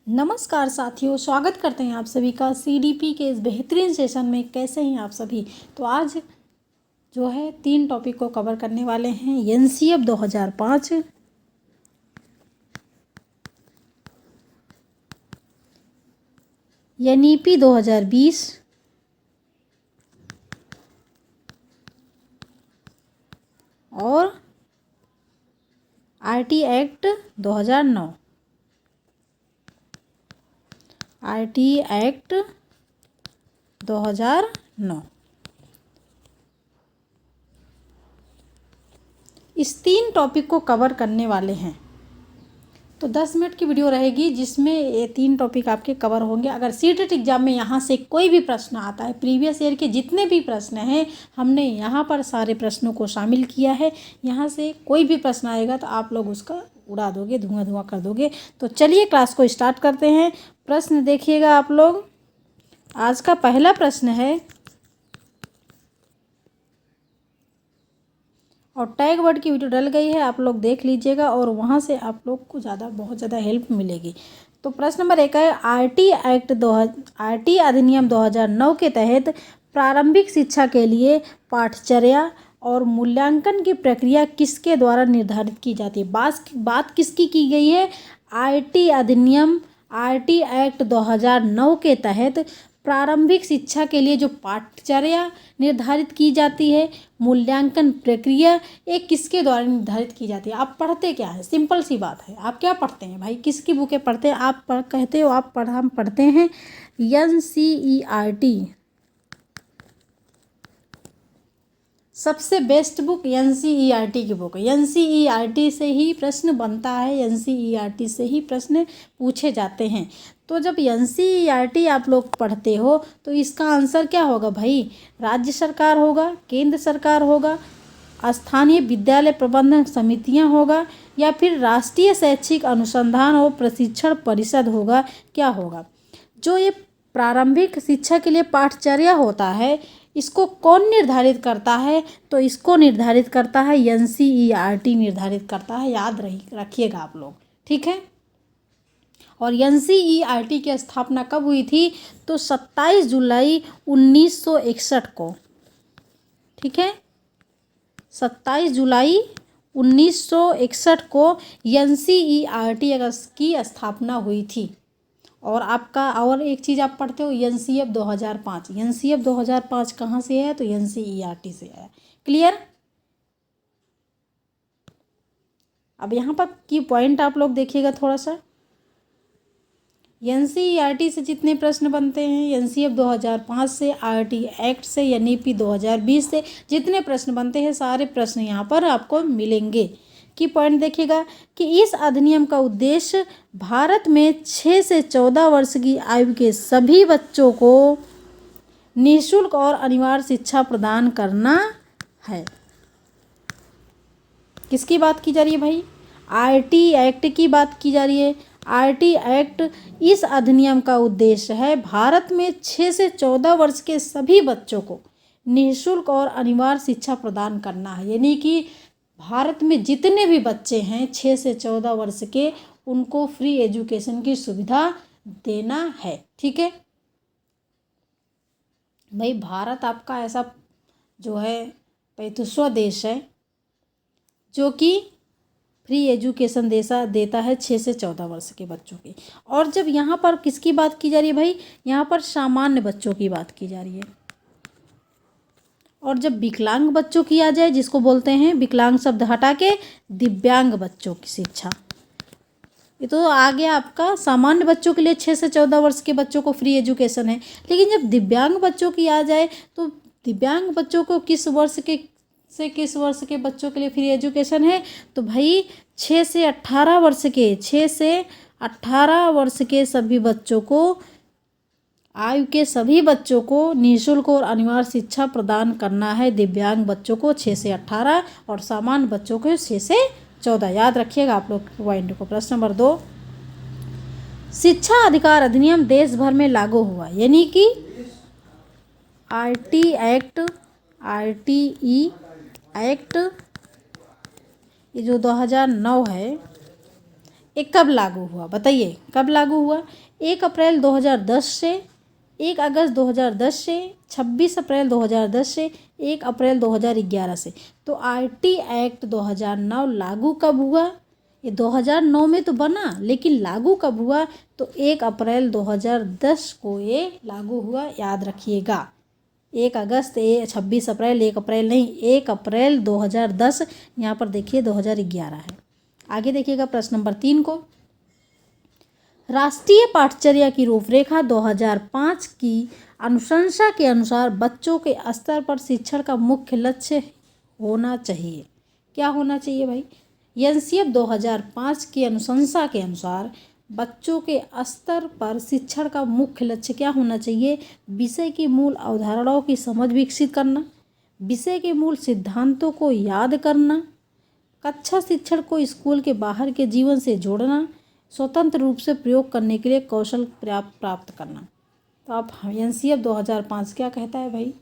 नमस्कार साथियों, स्वागत करते हैं आप सभी का सीडीपी के इस बेहतरीन सेशन में। कैसे हैं आप सभी। तो आज जो है 3 टॉपिक को कवर करने वाले हैं। एनसीएफ 2005, एनईपी 2020 और आरटी एक्ट 2009। आरटी एक्ट 2009 इस 3 टॉपिक को कवर करने वाले हैं। तो 10 मिनट की वीडियो रहेगी जिसमें ये 3 टॉपिक आपके कवर होंगे। अगर सीटेट एग्जाम में यहाँ से कोई भी प्रश्न आता है, प्रीवियस ईयर के जितने भी प्रश्न हैं हमने यहाँ पर सारे प्रश्नों को शामिल किया है। यहाँ से कोई भी प्रश्न आएगा तो आप लोग उसका उड़ा दोगे, धुआं धुआं कर दोगे। तो चलिए क्लास को स्टार्ट करते हैं। प्रश्न देखिएगा आप लोग। आज का पहला प्रश्न है और टैग वर्ड की वीडियो डल गई है, आप लोग देख लीजिएगा और वहाँ से आप लोग को बहुत ज़्यादा हेल्प मिलेगी। तो प्रश्न नंबर 1 है, आरटी अधिनियम 2009 के तहत प्रारंभिक शिक्षा के लिए पाठचर्या और मूल्यांकन की प्रक्रिया किसके द्वारा निर्धारित की जाती है। बात किसकी की गई है। आरटी एक्ट 2009 के तहत प्रारंभिक शिक्षा के लिए जो पाठचर्या निर्धारित की जाती है, मूल्यांकन प्रक्रिया, ये किसके द्वारा निर्धारित की जाती है। आप पढ़ते क्या है, सिंपल सी बात है। आप क्या पढ़ते हैं भाई, किसकी बुकें पढ़ते हैं। आप कहते हो हम पढ़ते हैं एनसीईआरटी। सबसे बेस्ट बुक एनसीईआरटी की बुक है। एनसीईआरटी से ही प्रश्न बनता है, एनसीईआरटी से ही प्रश्न पूछे जाते हैं। तो जब एनसीईआरटी आप लोग पढ़ते हो तो इसका आंसर क्या होगा भाई। राज्य सरकार होगा, केंद्र सरकार होगा, स्थानीय विद्यालय प्रबंधन समितियां होगा, या फिर राष्ट्रीय शैक्षिक अनुसंधान और प्रशिक्षण परिषद होगा। क्या होगा। जो ये प्रारंभिक शिक्षा के लिए पाठचर्या होता है, इसको कौन निर्धारित करता है। तो इसको निर्धारित करता है एनसीईआरटी निर्धारित करता है। याद रखिएगा आप लोग, ठीक है। और एनसीईआरटी की स्थापना कब हुई थी। तो 27 जुलाई 1961 को, ठीक है। 27 जुलाई 1961 को एनसीईआरटी की स्थापना हुई थी। और आपका और एक चीज़ आप पढ़ते हो एनसीएफ 2005। एनसीएफ 2005 कहाँ से है। तो एनसीईआरटी से है। क्लियर। अब यहाँ पर की पॉइंट आप लोग देखिएगा थोड़ा सा। एनसीईआरटी से जितने प्रश्न बनते हैं, एनसीएफ 2005 से, आरटी एक्ट से, एनईपी 2020 से जितने प्रश्न बनते हैं, सारे प्रश्न यहाँ पर आपको मिलेंगे। की पॉइंट देखिएगा कि इस अधिनियम का उद्देश्य भारत में 6 से 14 वर्ष की आयु के सभी बच्चों को निःशुल्क और अनिवार्य शिक्षा प्रदान करना है। किसकी बात की जा रही है भाई। आरटी एक्ट की बात की जा रही है। आरटी एक्ट इस अधिनियम का उद्देश्य है भारत में 6 से 14 वर्ष के सभी बच्चों को निःशुल्क और अनिवार्य शिक्षा प्रदान करना है। यानी कि भारत में जितने भी बच्चे हैं 6 से 14 वर्ष के, उनको फ्री एजुकेशन की सुविधा देना है, ठीक है भाई। भारत आपका ऐसा जो है 35वां देश है जो कि फ्री एजुकेशन देता है 6 से 14 वर्ष के बच्चों की। और जब यहाँ पर किसकी बात की जा रही है भाई, यहाँ पर सामान्य बच्चों की बात की जा रही है। और जब विकलांग बच्चों की आ जाए, जिसको बोलते हैं विकलांग शब्द हटा के दिव्यांग बच्चों की शिक्षा, ये तो आ गया आपका। सामान्य बच्चों के लिए 6 से 14 वर्ष के बच्चों को फ्री एजुकेशन है। लेकिन जब दिव्यांग बच्चों की आ जाए तो दिव्यांग बच्चों को किस वर्ष के बच्चों के लिए फ्री एजुकेशन है। तो भाई 6 से 18 वर्ष के सभी बच्चों को, आयु के सभी बच्चों को निःशुल्क और अनिवार्य शिक्षा प्रदान करना है। दिव्यांग बच्चों को 6 से 18 और सामान्य बच्चों को 6 से 14। याद रखिएगा आप लोग पॉइंट को। प्रश्न नंबर 2, शिक्षा अधिकार अधिनियम देश भर में लागू हुआ। यानी कि आरटी एक्ट ये जो 2009 है, ये कब लागू हुआ बताइए, कब लागू हुआ? 1 अप्रैल 2010 से, 1 अगस्त 2010 से, 26 अप्रैल 2010 से, 1 अप्रैल 2011 से। तो आरटी एक्ट 2009 लागू कब हुआ? ये 2009 में तो बना, लेकिन लागू कब हुआ? तो 1 अप्रैल 2010 को ये लागू हुआ, याद रखिएगा। 1 अगस्त, 26 अप्रैल, 1 अप्रैल नहीं, 1 अप्रैल 2010। यहाँ पर देखिए 2011 है। आगे देखिएगा प्रश्न नंबर 3 को। राष्ट्रीय पाठचर्या की रूपरेखा 2005 की अनुशंसा के अनुसार बच्चों के स्तर पर शिक्षण का मुख्य लक्ष्य होना चाहिए। क्या होना चाहिए भाई? एनसीईआरटी 2005 की अनुशंसा के अनुसार बच्चों के स्तर पर शिक्षण का मुख्य लक्ष्य क्या होना चाहिए? विषय की मूल अवधारणाओं की समझ विकसित करना, विषय के मूल सिद्धांतों को याद करना, कक्षा शिक्षण को स्कूल के बाहर के जीवन से जोड़ना, स्वतंत्र रूप से प्रयोग करने के लिए कौशल प्राप्त करना। तो आप एनसीईआरटी 2005 क्या कहता है भाई?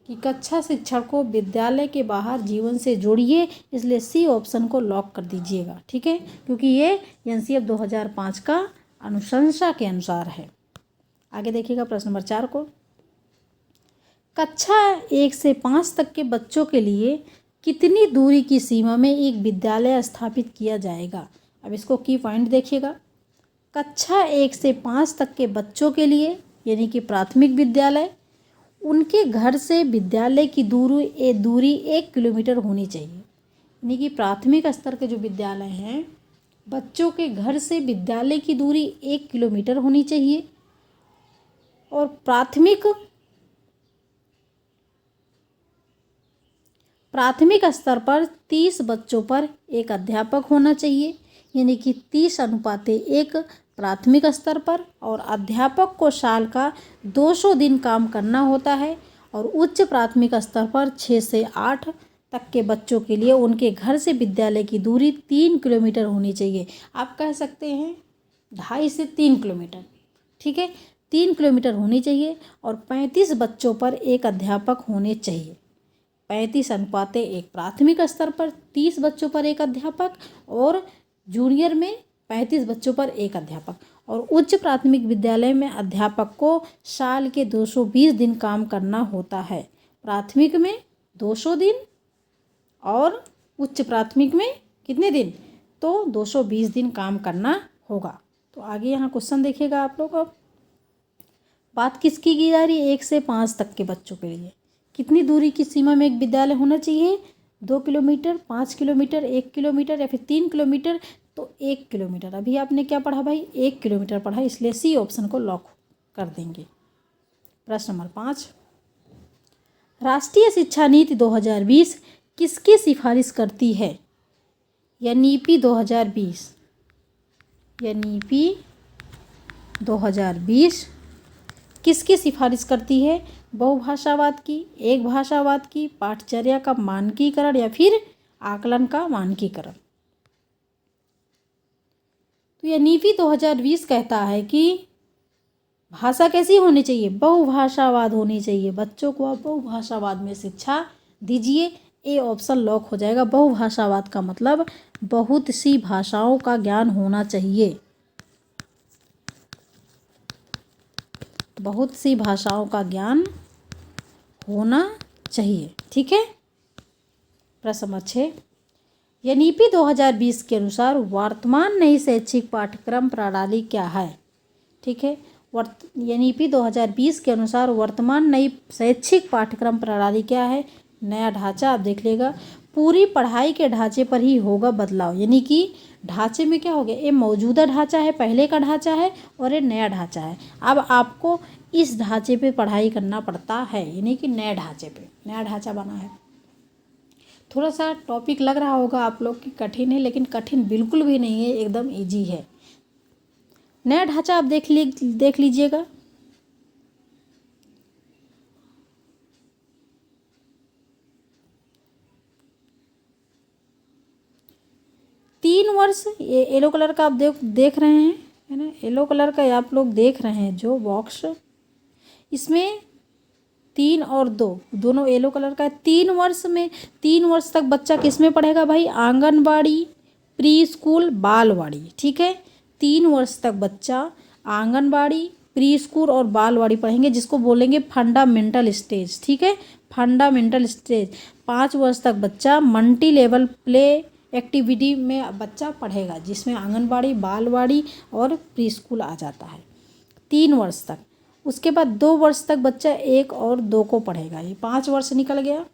कि कक्षा शिक्षण को विद्यालय के बाहर जीवन से जोड़िए, इसलिए सी ऑप्शन को लॉक कर दीजिएगा, ठीक है, क्योंकि ये एनसीईआरटी 2005 का अनुशंसा के अनुसार है। आगे देखिएगा प्रश्न नंबर 4 को। कक्षा 1 से 5 तक के बच्चों के लिए कितनी दूरी की सीमा में एक विद्यालय स्थापित किया जाएगा? अब इसको की पॉइंट देखिएगा। कक्षा 1 से 5 तक के बच्चों के लिए, यानी कि प्राथमिक विद्यालय, उनके घर से विद्यालय की दूरी 1 किलोमीटर होनी चाहिए। यानी कि प्राथमिक स्तर के जो विद्यालय हैं, बच्चों के घर से विद्यालय की दूरी 1 किलोमीटर होनी चाहिए। और प्राथमिक स्तर पर 30 बच्चों पर एक अध्यापक होना चाहिए, यानी कि 30:1 प्राथमिक स्तर पर, और अध्यापक को साल का 200 दिन काम करना होता है। और उच्च प्राथमिक स्तर पर 6 से 8 तक के बच्चों के लिए उनके घर से विद्यालय की दूरी 3 किलोमीटर होनी चाहिए। आप कह सकते हैं 2.5 से 3 किलोमीटर, ठीक है, 3 किलोमीटर होनी चाहिए। और 35 बच्चों पर एक अध्यापक होने चाहिए। 35:1 प्राथमिक स्तर पर 30 बच्चों पर एक अध्यापक, और जूनियर में 35 बच्चों पर एक अध्यापक। और उच्च प्राथमिक विद्यालय में अध्यापक को साल के 220 दिन काम करना होता है। प्राथमिक में 200 दिन और उच्च प्राथमिक में कितने दिन? तो 220 दिन काम करना होगा। तो आगे यहाँ क्वेश्चन देखिएगा आप लोग। अब बात किसकी की जा रही है? 1 से 5 तक के बच्चों के लिए कितनी दूरी की सीमा में एक विद्यालय होना चाहिए? 2 किलोमीटर, 5 किलोमीटर, 1 किलोमीटर, या फिर 3 किलोमीटर? तो 1 किलोमीटर। अभी आपने क्या पढ़ा भाई? 1 किलोमीटर पढ़ा, इसलिए सी ऑप्शन को लॉक कर देंगे। प्रश्न नंबर 5। राष्ट्रीय शिक्षा नीति 2020 किसकी सिफारिश करती है? एनईपी 2020, एनईपी 2020 किसकी सिफारिश करती है? बहुभाषावाद की, एक भाषावाद की, पाठचर्या का मानकीकरण, या फिर आकलन का मानकीकरण? तो ये नीति 2020 कहता है कि भाषा कैसी होनी चाहिए? बहुभाषावाद होनी चाहिए। बच्चों को आप बहुभाषावाद में शिक्षा दीजिए। ए ऑप्शन लॉक हो जाएगा। बहुभाषावाद का मतलब बहुत सी भाषाओं का ज्ञान होना चाहिए, बहुत सी भाषाओं का ज्ञान होना चाहिए, ठीक है। प्रश्न नंबर 6। एनईपी 2020 के अनुसार वर्तमान नई शैक्षिक पाठ्यक्रम प्रणाली क्या है? ठीक है, एनईपी 2020 के अनुसार वर्तमान नई शैक्षिक पाठ्यक्रम प्रणाली क्या है? नया ढांचा। आप देख लेगा, पूरी पढ़ाई के ढांचे पर ही होगा बदलाव। यानी कि ढांचे में क्या हो गया? ये मौजूदा ढांचा है, पहले का ढांचा है, और ये नया ढांचा है। अब आपको इस ढांचे पे पढ़ाई करना पड़ता है, यानी कि नए ढांचे पे नया ढांचा बना है। थोड़ा सा टॉपिक लग रहा होगा आप लोग कि कठिन है, लेकिन कठिन बिल्कुल भी नहीं है, एकदम इजी है। नया ढांचा आप देख लीजिएगा। तीन वर्ष, ये येलो कलर का आप देख रहे हैं, है ना, येलो कलर का आप लोग देख रहे हैं जो बॉक्स, इसमें 3 और 2 दोनों येलो कलर का है। 3 वर्ष में 3 वर्ष तक बच्चा किस में पढ़ेगा भाई? आंगनबाड़ी, प्री स्कूल बालवाड़ी, ठीक है। 3 वर्ष तक बच्चा आंगनबाड़ी, प्री स्कूल और बालवाड़ी पढ़ेंगे, जिसको बोलेंगे फंडामेंटल स्टेज, ठीक है, फंडामेंटल स्टेज। 5 वर्ष तक बच्चा मल्टी लेवल प्ले एक्टिविटी में बच्चा पढ़ेगा, जिसमें आंगनबाड़ी, बालवाड़ी और प्री स्कूल आ जाता है 3 वर्ष तक। उसके बाद 2 वर्ष तक बच्चा 1 और 2 को पढ़ेगा। ये 5 वर्ष निकल गया,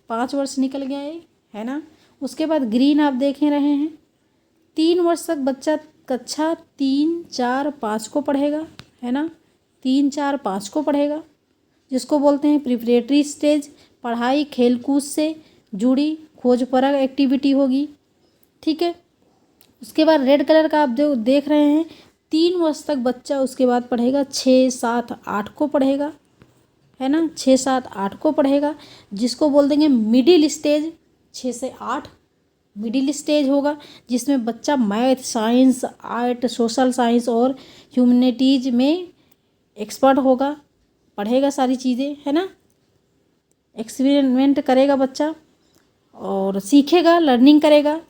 5 वर्ष निकल गया ये, है ना। उसके बाद ग्रीन आप देख रहे हैं, 3 वर्ष तक बच्चा कक्षा 3, 4, 5 को पढ़ेगा, है ना, 3, 4, 5 को पढ़ेगा, जिसको बोलते हैं प्रिपरेटरी स्टेज। पढ़ाई खेलकूद से जुड़ी खोजपरक एक्टिविटी होगी, ठीक है। उसके बाद रेड कलर का आप जो देख रहे हैं, 3 वर्ष तक बच्चा उसके बाद पढ़ेगा 6, 7, 8 को पढ़ेगा, है ना, 6, 7, 8 को पढ़ेगा, जिसको बोल देंगे मिडिल स्टेज। 6 से 8 मिडिल स्टेज होगा, जिसमें बच्चा math, science, art, social science और ह्यूमैनिटीज में एक्सपर्ट होगा, पढ़ेगा सारी चीज़ें, है ना। एक्सपेरिमेंट करेगा बच्चा और सीखेगा, लर्निंग करेगा।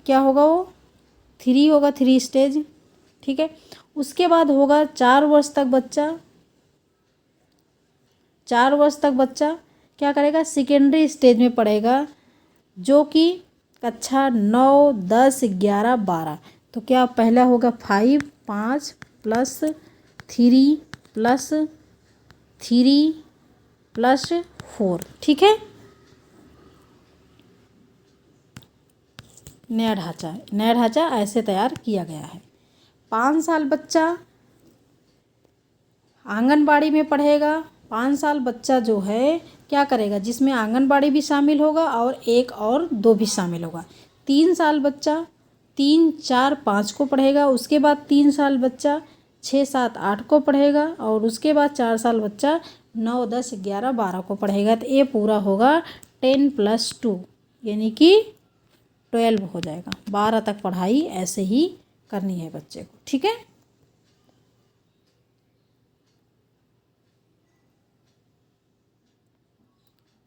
क्या होगा वो? 3 होगा, 3 स्टेज, ठीक है। उसके बाद होगा 4 वर्ष तक बच्चा, 4 वर्ष तक बच्चा क्या करेगा? सेकेंडरी स्टेज में पढ़ेगा, जो कि कक्षा 9, 10, 11, 12। तो क्या पहला होगा 5 प्लस 3 प्लस 3 प्लस 4, ठीक है। नया ढांचा ऐसे तैयार किया गया है। 5 साल बच्चा आंगनबाड़ी में पढ़ेगा। 5 साल बच्चा जो है क्या करेगा? जिसमें आंगनबाड़ी भी शामिल होगा और 1 और 2 भी शामिल होगा। 3 साल बच्चा 3, 4, 5 को पढ़ेगा। उसके बाद 3 साल बच्चा 6, 7, 8 को पढ़ेगा और उसके बाद 4 साल बच्चा 9, 10, 11, 12 को पढ़ेगा। तो ये पूरा होगा 10 + 2 यानी कि 12 हो जाएगा। 12 तक पढ़ाई ऐसे ही करनी है बच्चे को, ठीक है।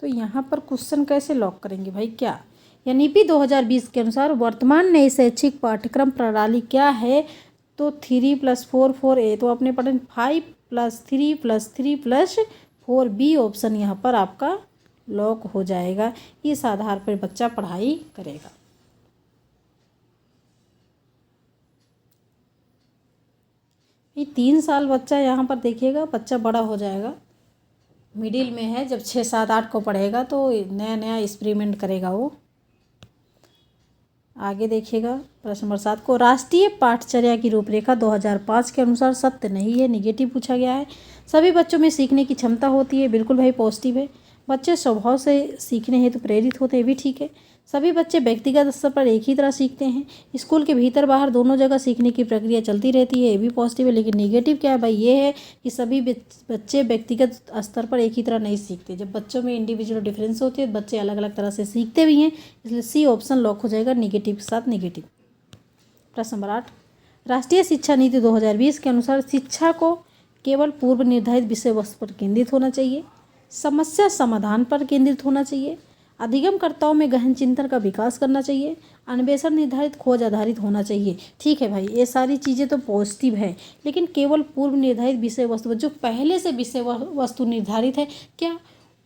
तो यहाँ पर क्वेश्चन कैसे लॉक करेंगे भाई? क्या नीति 2020 के अनुसार वर्तमान नई शैक्षिक पाठ्यक्रम प्रणाली क्या है? तो 3 + 4 4 ए, तो आपने पढ़ा 5 + 3 + 3 + 4 बी ऑप्शन यहाँ पर आपका लॉक हो जाएगा। इस आधार पर बच्चा पढ़ाई करेगा। ये 3 साल बच्चा यहाँ पर देखिएगा, बच्चा बड़ा हो जाएगा, मिडिल में है, जब 6, 7, 8 को पढ़ेगा तो नया नया एक्सपेरिमेंट करेगा वो। आगे देखिएगा प्रश्न नंबर 7 को, राष्ट्रीय पाठचर्या की रूपरेखा 2005 के अनुसार सत्य नहीं है, निगेटिव पूछा गया है। सभी बच्चों में सीखने की क्षमता होती है, बिल्कुल भाई पॉजिटिव है। बच्चे स्वभाव से सीखने हेतु प्रेरित होते हैं, भी ठीक है। सभी बच्चे व्यक्तिगत स्तर पर एक ही तरह सीखते हैं। स्कूल के भीतर बाहर दोनों जगह सीखने की प्रक्रिया चलती रहती है, ये भी पॉजिटिव है। लेकिन नेगेटिव क्या है भाई? ये है कि सभी बच्चे व्यक्तिगत स्तर पर एक ही तरह नहीं सीखते। जब बच्चों में इंडिविजुअल डिफरेंस होती है, बच्चे अलग अलग तरह से सीखते भी हैं, इसलिए सी ऑप्शन लॉक हो जाएगा, निगेटिव के साथ निगेटिव। प्रश्न नंबर 8, राष्ट्रीय शिक्षा नीति 2020 के अनुसार शिक्षा को केवल पूर्व निर्धारित विषय वस्तु पर केंद्रित होना चाहिए, समस्या समाधान पर केंद्रित होना चाहिए, अधिगमकर्ताओं में गहन चिंतन का विकास करना चाहिए, अन्वेषण निर्धारित खोज आधारित होना चाहिए। ठीक है भाई, ये सारी चीज़ें तो पॉजिटिव है, लेकिन केवल पूर्व निर्धारित विषय वस्तु, जो पहले से विषय वस्तु निर्धारित है, क्या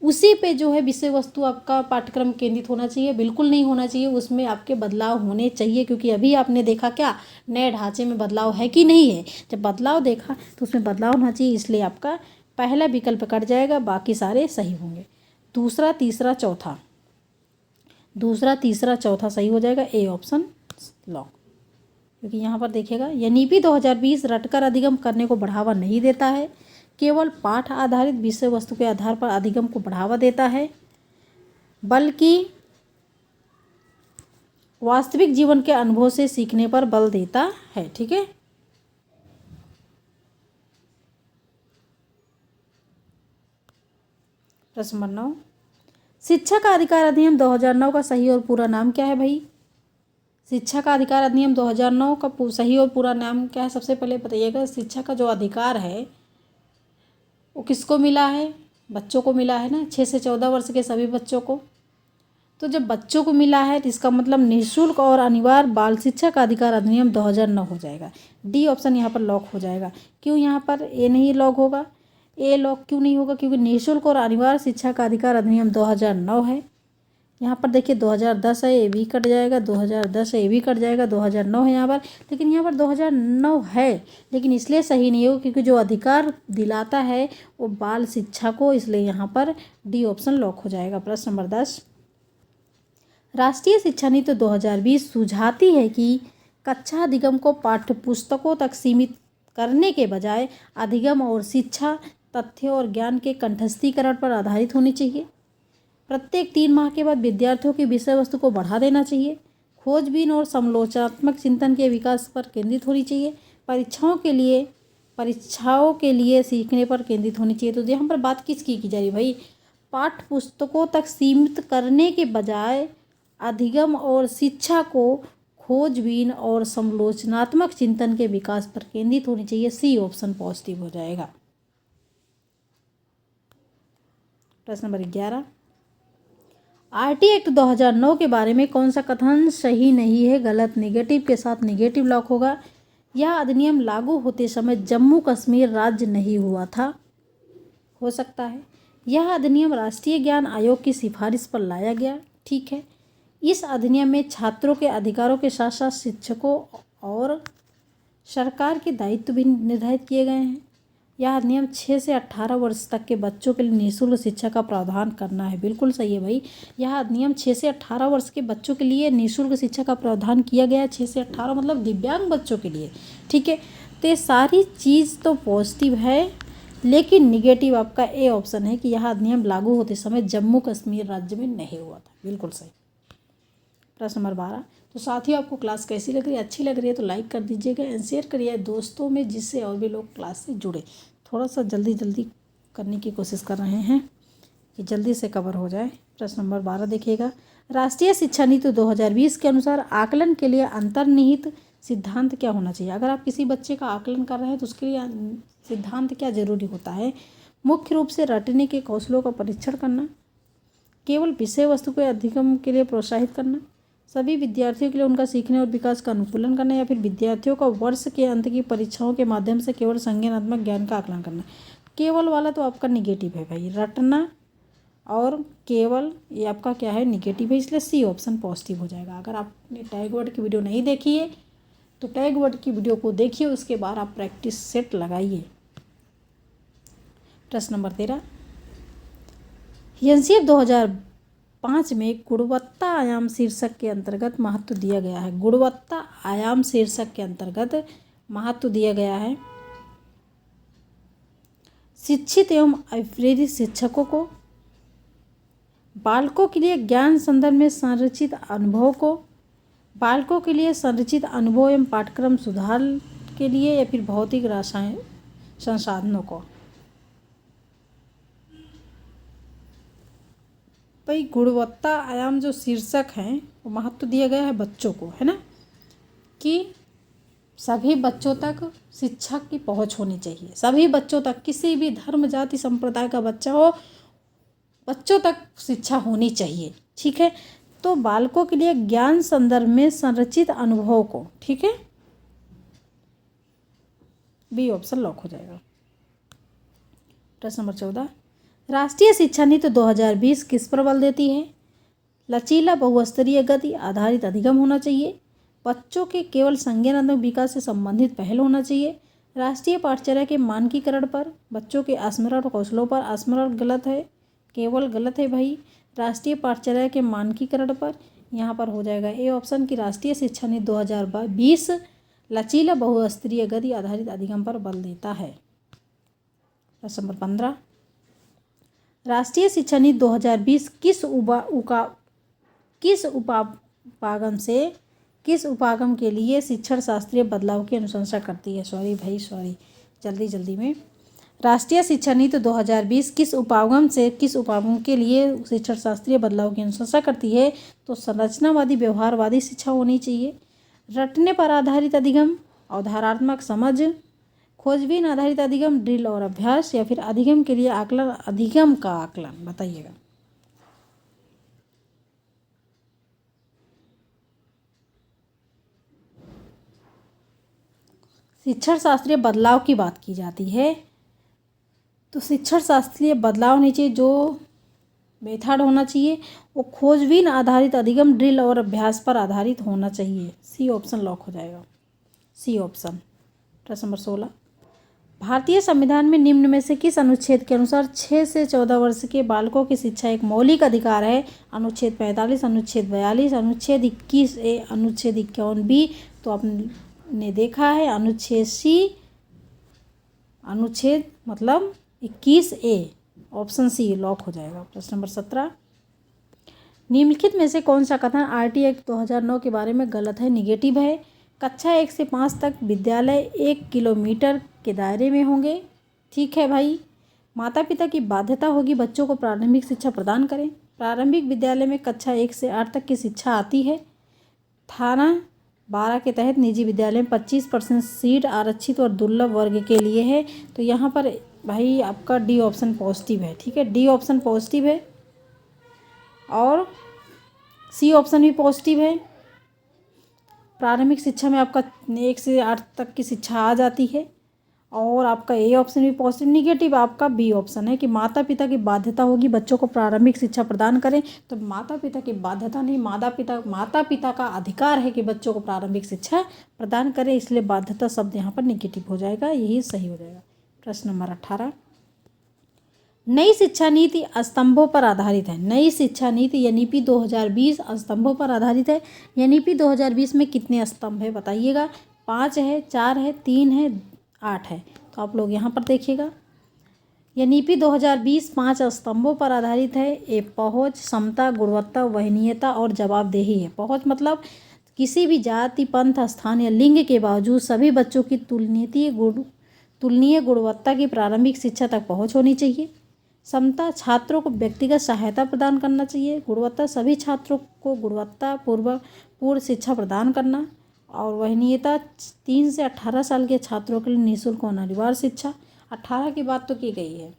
उसी पे जो है विषय वस्तु आपका पाठ्यक्रम केंद्रित होना चाहिए? बिल्कुल नहीं होना चाहिए, उसमें आपके बदलाव होने चाहिए। क्योंकि अभी आपने देखा क्या नए ढांचे में बदलाव है कि नहीं है? जब बदलाव देखा तो उसमें बदलाव होना चाहिए, इसलिए आपका पहला विकल्प कट जाएगा, बाकी सारे सही होंगे। दूसरा तीसरा चौथा सही हो जाएगा, ए ऑप्शन लॉक। क्योंकि यहाँ पर देखिएगा, नीति 2020 रटकर अधिगम करने को बढ़ावा नहीं देता है, केवल पाठ आधारित विषय वस्तु के आधार पर अधिगम को बढ़ावा देता है, बल्कि वास्तविक जीवन के अनुभव से सीखने पर बल देता है। ठीक है, प्रश्न नंबर 9, शिक्षा का अधिकार अधिनियम 2009 का सही और पूरा नाम क्या है भाई? शिक्षा का अधिकार अधिनियम 2009 का सही और पूरा नाम क्या है? सबसे पहले बताइएगा। शिक्षा का जो अधिकार है वो किसको मिला है? बच्चों को मिला है ना, 6 से 14 वर्ष के सभी बच्चों को। तो तो जब बच्चों को मिला है तो इसका मतलब निःशुल्क और अनिवार्य बाल शिक्षा का अधिकार अधिनियम 2009 हो जाएगा। डी ऑप्शन यहाँ पर लॉक हो जाएगा। क्यों यहाँ पर ए नहीं लॉक होगा? ए लॉक क्यों नहीं होगा? क्योंकि निःशुल्क और अनिवार्य शिक्षा का अधिकार अधिनियम 2009 है। यहाँ पर देखिए 2010 है, ये भी कट जाएगा, 2010 है, ये भी कट जाएगा, 2009 है यहाँ पर, लेकिन यहाँ पर 2009 है, लेकिन इसलिए सही नहीं होगा क्योंकि जो अधिकार दिलाता है वो बाल शिक्षा को, इसलिए यहाँ पर डी ऑप्शन लॉक हो जाएगा। प्रश्न नंबर 10, राष्ट्रीय शिक्षा नीति 2020 सुझाती है कि कक्षा अधिगम को पाठ्यपुस्तकों तक सीमित करने के बजाय अधिगम और शिक्षा तथ्यों और ज्ञान के कंठस्थीकरण पर आधारित होनी चाहिए। प्रत्येक 3 माह के बाद विद्यार्थियों की विषय वस्तु को बढ़ा देना चाहिए। खोजबीन और समालोचनात्मक चिंतन के विकास पर केंद्रित होनी चाहिए। परीक्षाओं के लिए सीखने पर केंद्रित होनी चाहिए। तो यहाँ पर बात किसकी की जा रही है भाई? पाठ्य पुस्तकों तक सीमित करने के बजाय अधिगम और शिक्षा को खोजबीन और समालोचनात्मक चिंतन के विकास पर केंद्रित होनी चाहिए। सी ऑप्शन पॉजिटिव हो जाएगा। प्रश्न नंबर 11, आरटी एक्ट 2009 के बारे में कौन सा कथन सही नहीं है? गलत। नेगेटिव के साथ नेगेटिव लॉक होगा। यह अधिनियम लागू होते समय जम्मू कश्मीर राज्य नहीं हुआ था, हो सकता है। यह अधिनियम राष्ट्रीय ज्ञान आयोग की सिफारिश पर लाया गया, ठीक है। इस अधिनियम में छात्रों के अधिकारों के साथ साथ शिक्षकों और सरकार के दायित्व भी निर्धारित किए गए हैं। यह अधिनियम 6 से 18 वर्ष तक के बच्चों के लिए निःशुल्क शिक्षा का प्रावधान करना है। बिल्कुल सही है भाई, यह अधिनियम 6 से 18 वर्ष के बच्चों के लिए निःशुल्क शिक्षा का प्रावधान किया गया है। 6 से 18 मतलब दिव्यांग बच्चों के लिए, ठीक है। तो ये सारी चीज़ तो पॉजिटिव है, लेकिन निगेटिव आपका ए ऑप्शन है कि यह अधिनियम लागू होते समय जम्मू कश्मीर राज्य में नहीं हुआ था। बिल्कुल सही। प्रश्न नंबर 12, तो साथियों आपको क्लास कैसी लग रही है? अच्छी लग रही है तो लाइक कर दीजिएगा एंड शेयर करिए दोस्तों में, जिससे और भी लोग क्लास से जुड़े। थोड़ा सा जल्दी करने की कोशिश कर रहे हैं कि जल्दी से कवर हो जाए। प्रश्न नंबर 12 देखिएगा, राष्ट्रीय शिक्षा नीति 2020 के अनुसार आकलन के लिए अंतर्निहित सिद्धांत क्या होना चाहिए? अगर आप किसी बच्चे का आकलन कर रहे हैं तो उसके लिए सिद्धांत क्या जरूरी होता है? मुख्य रूप से रटने के कौशलों का परीक्षण करना, केवल विषय वस्तु के अधिगम के लिए प्रोत्साहित करना, सभी विद्यार्थियों के लिए उनका सीखने और विकास का अनुकूलन करना, या फिर विद्यार्थियों का वर्ष के अंत की परीक्षाओं के माध्यम से केवल संज्ञानात्मक ज्ञान का आकलन करना। केवल वाला तो आपका निगेटिव है भाई, रटना और केवल ये आपका क्या है? निगेटिव है, इसलिए सी ऑप्शन पॉजिटिव हो जाएगा। अगर आपने टैग वर्ड की वीडियो नहीं देखी है तो टैग वर्ड की वीडियो को देखिए, उसके बाद आप प्रैक्टिस सेट लगाइए। प्रश्न नंबर 13, एनसीएफ 2005 में गुणवत्ता आयाम शीर्षक के अंतर्गत महत्व दिया गया है। गुणवत्ता आयाम शीर्षक के अंतर्गत महत्व दिया गया है शिक्षित एवं अप्रेरित शिक्षकों को, बालकों के लिए ज्ञान संदर्भ में संरचित अनुभव को, बालकों के लिए संरचित अनुभव एवं पाठ्यक्रम सुधार के लिए, या फिर भौतिक रासायनिक संसाधनों को। भाई गुणवत्ता आयाम जो शीर्षक हैं वो महत्व दिया गया है बच्चों को, है ना, कि सभी बच्चों तक शिक्षा की पहुंच होनी चाहिए। सभी बच्चों तक, किसी भी धर्म जाति संप्रदाय का बच्चा हो, बच्चों तक शिक्षा होनी चाहिए, ठीक है। तो बालकों के लिए ज्ञान संदर्भ में संरचित अनुभव को, ठीक है, बी ऑप्शन लॉक हो जाएगा। प्रश्न नंबर 14, राष्ट्रीय शिक्षा नीति 2020 किस पर बल देती है? लचीला बहुस्तरीय गति आधारित अधिगम होना चाहिए, बच्चों के केवल संज्ञानात्मक विकास से संबंधित पहल होना चाहिए, राष्ट्रीय पाठचर्या के मानकीकरण पर, बच्चों के स्मरण कौशलों पर। स्मरण गलत है, केवल गलत है भाई। राष्ट्रीय पाठचर्या के मानकीकरण पर यहाँ पर हो जाएगा ए ऑप्शन की राष्ट्रीय शिक्षा नीति 2020 लचीला बहुस्तरीय गति आधारित अधिगम पर बल देता है। प्रश्न नंबर 15, राष्ट्रीय शिक्षा नीति 2020 किस उपागम के लिए शिक्षण शास्त्रीय बदलाव की अनुशंसा करती है? सॉरी जल्दी में। राष्ट्रीय शिक्षा नीति 2020 किस उपागम के लिए शिक्षण शास्त्रीय बदलाव की अनुशंसा करती है? तो संरचनावादी व्यवहारवादी शिक्षा होनी चाहिए, रटने पर आधारित अधिगम, अवधारणात्मक समझ, खोजबीन आधारित अधिगम, ड्रिल और अभ्यास, या फिर अधिगम के लिए आकलन, अधिगम का आकलन। बताइएगा। शिक्षण शास्त्रीय बदलाव की बात की जाती है तो शिक्षण शास्त्रीय बदलाव होने चाहिए, जो मेथड होना चाहिए वो खोजबीन आधारित अधिगम ड्रिल और अभ्यास पर आधारित होना चाहिए। सी ऑप्शन लॉक हो जाएगा, सी ऑप्शन। प्रश्न नंबर 16, भारतीय संविधान में निम्न में से किस अनुच्छेद के अनुसार 6 से 14 वर्ष के बालकों की शिक्षा एक मौलिक अधिकार है? अनुच्छेद 45, अनुच्छेद 42, अनुच्छेद 21A, अनुच्छेद 51B। तो आपने देखा है अनुच्छेद सी, अनुच्छेद मतलब 21A, ऑप्शन सी लॉक हो जाएगा। प्रश्न नंबर 17, निम्नलिखित में से कौन सा कथन आरटी एक्ट 2009 के बारे में गलत है, निगेटिव है? कक्षा 1 से 5 तक विद्यालय 1 किलोमीटर के दायरे में होंगे। ठीक है भाई। माता पिता की बाध्यता होगी बच्चों को प्रारंभिक शिक्षा प्रदान करें। प्रारंभिक विद्यालय में कक्षा 1 से 8 तक की शिक्षा आती है। धारा 12 के तहत निजी विद्यालय में 25% सीट आरक्षित और दुर्लभ वर्ग के लिए है। तो यहाँ पर भाई आपका डी ऑप्शन पॉजिटिव है। ठीक है, डी ऑप्शन पॉजिटिव है और सी ऑप्शन भी पॉजिटिव है। प्रारंभिक शिक्षा में आपका 1 से 8 तक की शिक्षा आ जाती है और आपका ए ऑप्शन भी पॉजिटिव। निगेटिव आपका बी ऑप्शन है कि माता पिता की बाध्यता होगी बच्चों को प्रारंभिक शिक्षा प्रदान करें। तो माता पिता की बाध्यता नहीं, माता पिता का अधिकार है कि बच्चों को प्रारंभिक शिक्षा प्रदान करें, इसलिए बाध्यता शब्द यहाँ पर निगेटिव हो जाएगा, यही सही हो जाएगा। प्रश्न नंबर 18, नई शिक्षा नीति स्तंभों पर आधारित है। नई शिक्षा नीति एनईपी 2020 स्तंभों पर आधारित है। एनईपी 2020 में कितने स्तंभ है बताइएगा? 5 है, 4 है, 3 है, 8 है। तो आप लोग यहाँ पर देखिएगा, एनईपी 2020 5 स्तंभों पर आधारित है। ये पहुँच, समता, गुणवत्ता, वहनीयता और जवाबदेही है। पहुँच मतलब किसी भी जाति, पंथ, स्थान या लिंग के बावजूद सभी बच्चों की तुलनीय गुणवत्ता की प्रारंभिक शिक्षा तक पहुँच होनी चाहिए। समता, छात्रों को व्यक्तिगत सहायता प्रदान करना चाहिए। गुणवत्ता, सभी छात्रों को पूर्ण शिक्षा प्रदान करना। और वहनीयता, 3 से 18 साल के छात्रों के लिए निःशुल्क और अनिवार्य शिक्षा। 18 की बात तो की गई है।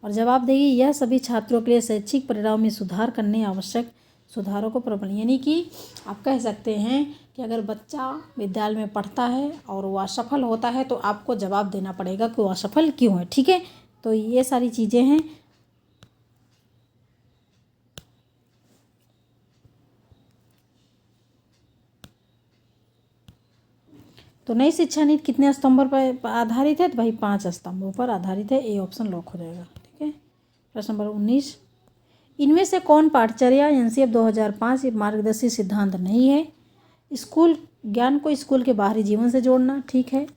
और जवाबदेही, यह सभी छात्रों के लिए शैक्षिक परिणाम में सुधार करने आवश्यक सुधारों को प्रबंधन। यानी कि आप कह सकते हैं कि अगर बच्चा विद्यालय में पढ़ता है और वो असफल होता है तो आपको जवाब देना पड़ेगा कि वो असफल क्यों है। ठीक है, तो ये सारी चीज़ें हैं। तो नई शिक्षा नीति कितने स्तंभों पर आधारित है? तो भाई 5 स्तंभों पर आधारित है। ए ऑप्शन लॉक हो जाएगा। ठीक है, प्रश्न नंबर 19, इनमें से कौन पाठचर्या एनसीएफ 2005 मार्गदर्शी सिद्धांत नहीं है? स्कूल ज्ञान को स्कूल के बाहरी जीवन से जोड़ना, ठीक है।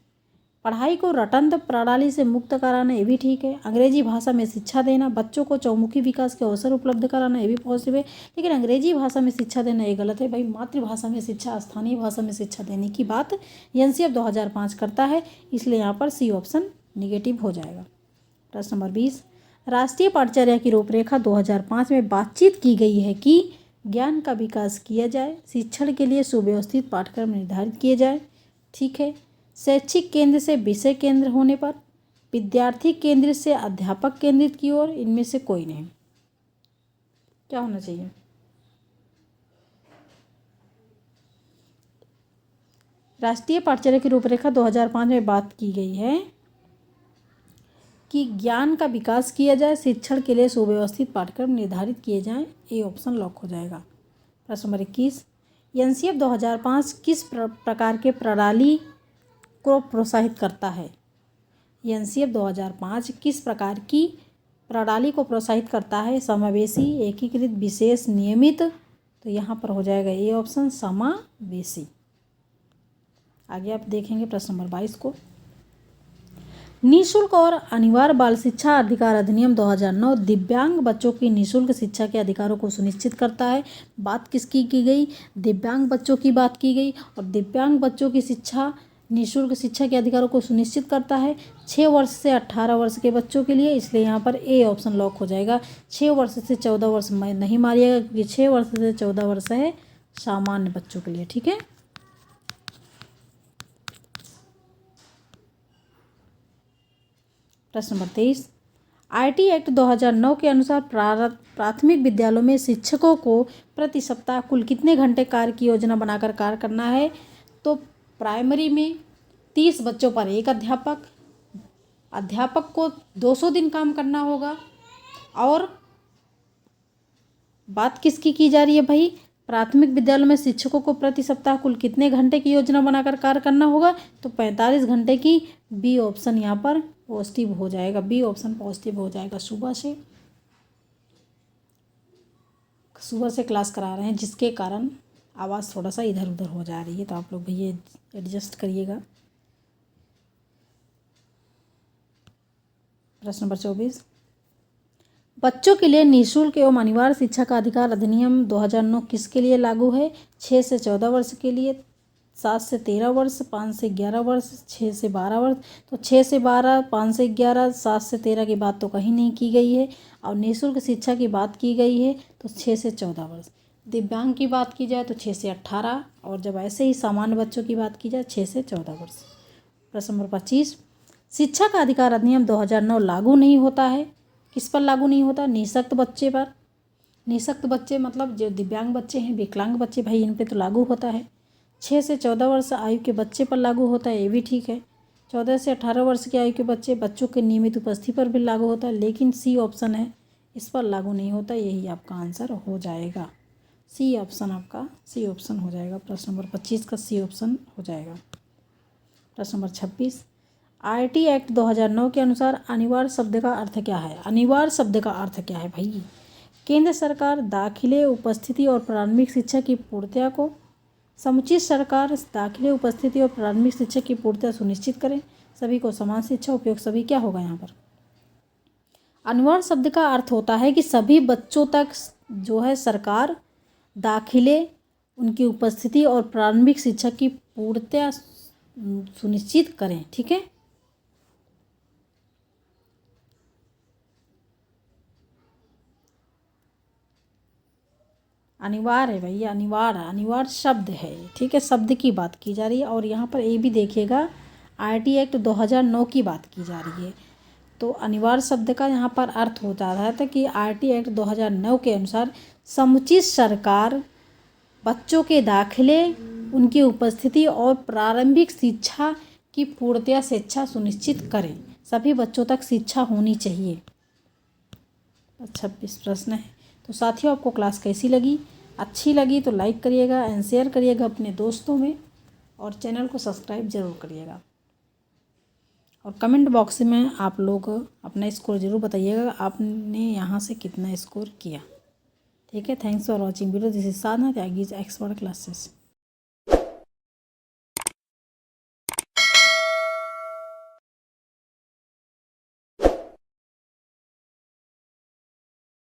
पढ़ाई को रटंत प्रणाली से मुक्त कराना, ये भी ठीक है। अंग्रेजी भाषा में शिक्षा देना, बच्चों को चौमुखी विकास के अवसर उपलब्ध कराना, ये भी पॉजिटिव है। लेकिन अंग्रेजी भाषा में शिक्षा देना ये गलत है। भाई मातृभाषा में शिक्षा, स्थानीय भाषा में शिक्षा देने की बात एनसीएफ 2005 करता है, इसलिए यहाँ पर सी ऑप्शन निगेटिव हो जाएगा। प्रश्न नंबर 20, राष्ट्रीय पाठचर्या की रूपरेखा 2005 में बातचीत की गई है कि ज्ञान का विकास किया जाए, शिक्षण के लिए सुव्यवस्थित पाठ्यक्रम निर्धारित किए जाए, ठीक है। शैक्षिक केंद्र से विषय केंद्र होने पर, विद्यार्थी केंद्र से अध्यापक केंद्रित की ओर, इनमें से कोई नहीं। क्या होना चाहिए? राष्ट्रीय पाठचर्या की रूपरेखा 2005 में बात की गई है कि ज्ञान का विकास किया जाए, शिक्षण के लिए सुव्यवस्थित पाठ्यक्रम निर्धारित किए जाएं। ए ऑप्शन लॉक हो जाएगा। प्रश्न नंबर 21, एनसीएफ 2005 किस प्रकार के प्रणाली को प्रोत्साहित करता है? एनसीएफ 2005 किस प्रकार की प्रणाली को प्रोत्साहित करता है? समावेशी, एकीकृत, विशेष, नियमित। तो यहाँ पर हो जाएगा ए ऑप्शन समावेशी। आगे आप देखेंगे प्रश्न नंबर 22 को, निःशुल्क और अनिवार्य बाल शिक्षा अधिकार अधिनियम 2009 दिव्यांग बच्चों की निःशुल्क शिक्षा के अधिकारों को सुनिश्चित करता है। बात किसकी की गई? दिव्यांग बच्चों की बात की गई। और दिव्यांग बच्चों की शिक्षा, निःशुल्क शिक्षा के अधिकारों को सुनिश्चित करता है 6 वर्ष से 18 वर्ष के बच्चों के लिए, इसलिए यहाँ पर ए ऑप्शन लॉक हो जाएगा। 6 वर्ष से 14 वर्ष में नहीं मारिएगा क्योंकि 6 वर्ष से 14 वर्ष है सामान्य बच्चों के लिए, ठीक है। प्रश्न नंबर 23, आईटी एक्ट 2009 के अनुसार प्राथमिक विद्यालयों में शिक्षकों को प्रति सप्ताह कुल कितने घंटे कार्य की योजना बनाकर कार्य करना है? तो प्राइमरी में 30 बच्चों पर एक अध्यापक को 200 दिन काम करना होगा। और बात किसकी की जा रही है भाई, प्राथमिक विद्यालय में शिक्षकों को प्रति सप्ताह कुल कितने घंटे की योजना बनाकर कार्य करना होगा, तो 45 घंटे की। बी ऑप्शन यहाँ पर पॉजिटिव हो जाएगा, बी ऑप्शन पॉजिटिव हो जाएगा। सुबह से क्लास करा रहे हैं जिसके कारण आवाज़ थोड़ा सा इधर उधर हो जा रही है, तो आप लोग भैया एडजस्ट करिएगा। प्रश्न नंबर 24, बच्चों के लिए निःशुल्क एवं अनिवार्य शिक्षा का अधिकार अधिनियम 2009 किसके लिए लागू है? 6 से 14 वर्ष के लिए, 7 से 13 वर्ष, 5 से 11 वर्ष, 6 से 12 वर्ष। तो 6 से 12, 5 से 11, 7 से 13 की बात तो कहीं नहीं की गई है, और निःशुल्क शिक्षा की बात की गई है तो 6 से 14 वर्ष। दिव्यांग की बात की जाए तो 6 से 18, और जब ऐसे ही सामान्य बच्चों की बात की जाए 6 से 14 वर्ष। प्रश्न नंबर 25, शिक्षा का अधिकार अधिनियम 2009 लागू नहीं होता है, किस पर लागू नहीं होता? निःशक्त बच्चे पर। निःशक्त बच्चे मतलब जो दिव्यांग बच्चे हैं, विकलांग बच्चे, भाई इन पे तो लागू होता है। 6 से 14 वर्ष आयु के बच्चे पर लागू होता है, ये भी ठीक है। 14 से 18 वर्ष की आयु के बच्चों के नियमित उपस्थिति पर भी लागू होता है, लेकिन सी ऑप्शन है इस पर लागू नहीं होता, यही आपका आंसर हो जाएगा। सी ऑप्शन आपका सी ऑप्शन हो जाएगा। प्रश्न नंबर 25 का सी ऑप्शन हो जाएगा। प्रश्न नंबर 26, आईटी एक्ट 2009 के अनुसार अनिवार्य शब्द का अर्थ क्या है? अनिवार्य शब्द का अर्थ क्या है भाई? केंद्र सरकार दाखिले, उपस्थिति और प्रारंभिक शिक्षा की पूर्तिया को, समुचित सरकार दाखिले, उपस्थिति और प्रारंभिक शिक्षा की पूर्तिया सुनिश्चित करें, सभी को समान शिक्षा उपयोग, सभी क्या होगा यहाँ पर? अनिवार्य शब्द का अर्थ होता है कि सभी बच्चों तक जो है सरकार दाखिले, उनकी उपस्थिति और प्रारंभिक शिक्षा की पूर्तिया सुनिश्चित करें, ठीक है। अनिवार्य है भैया, अनिवार्य शब्द है, ठीक है, शब्द की बात की जा रही है। और यहाँ पर ये भी देखिएगा आईटी एक्ट 2009 की बात की जा रही है, तो अनिवार्य शब्द का यहाँ पर अर्थ हो जा रहा था कि आईटी एक्ट 2009 के अनुसार समुचित सरकार बच्चों के दाखिले, उनकी उपस्थिति और प्रारंभिक शिक्षा की पूर्तिया शिक्षा सुनिश्चित करें, सभी बच्चों तक शिक्षा होनी चाहिए। 26 प्रश्न है। तो साथियों, आपको क्लास कैसी लगी? अच्छी लगी तो लाइक करिएगा एंड शेयर करिएगा अपने दोस्तों में, और चैनल को सब्सक्राइब ज़रूर करिएगा। और कमेंट बॉक्स में आप लोग अपना स्कोर ज़रूर बताइएगा, आपने यहाँ से कितना स्कोर किया, ठीक है। Thanks for watching video, this is Sadhana Tyagi expert classes.